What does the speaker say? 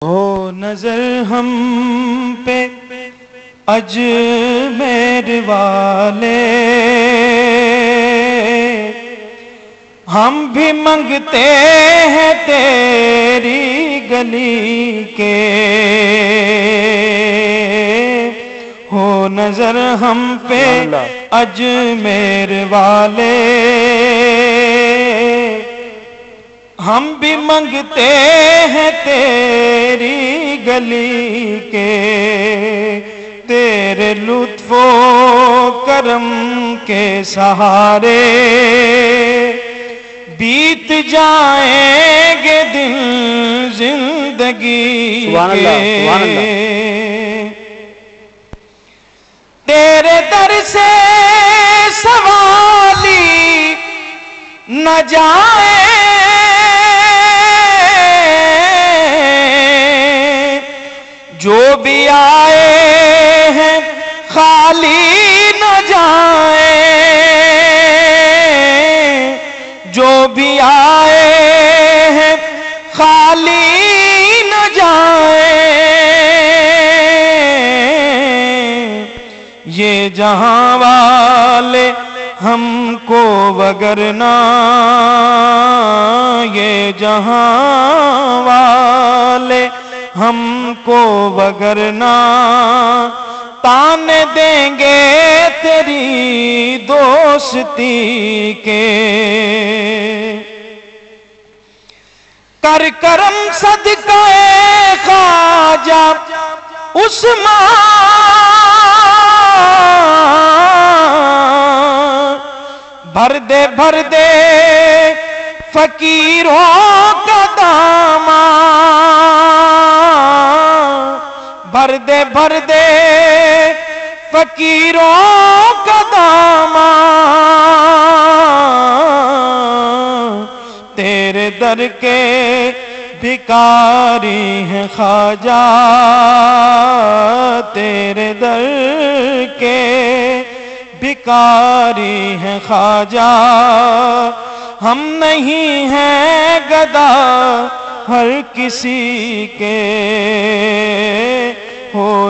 ہو نظر ہم پہ اجمیر والے، ہم بھی منگتے ہیں تیری گلی کے۔ ہو نظر ہم پہ اجمیر والے، ہم بھی منگتے ہیں تیری گلی کے۔ تیرے لطف و کرم کے سہارے بیت جائیں گے دن زندگی کے۔ تیرے در سے سوالی نہ جائے، جو بھی آئے ہیں خالی نہ جائیں، جو بھی آئے ہیں خالی نہ جائیں۔ یہ جہاں والے ہم کو وگرنا، یہ جہاں والے ہم کو وگرنا تان دیں گے تیری دوستی کے۔ کر کرم صدقہ خواجہ عثمان، بھر دے فقیروں کا دامن، بھر دے فقیروں کا دامن۔ تیرے در کے بھکاری ہیں خواجہ، تیرے در کے بھکاری ہیں خواجہ، ہم نہیں ہیں گدا ہر کسی کے۔ ہو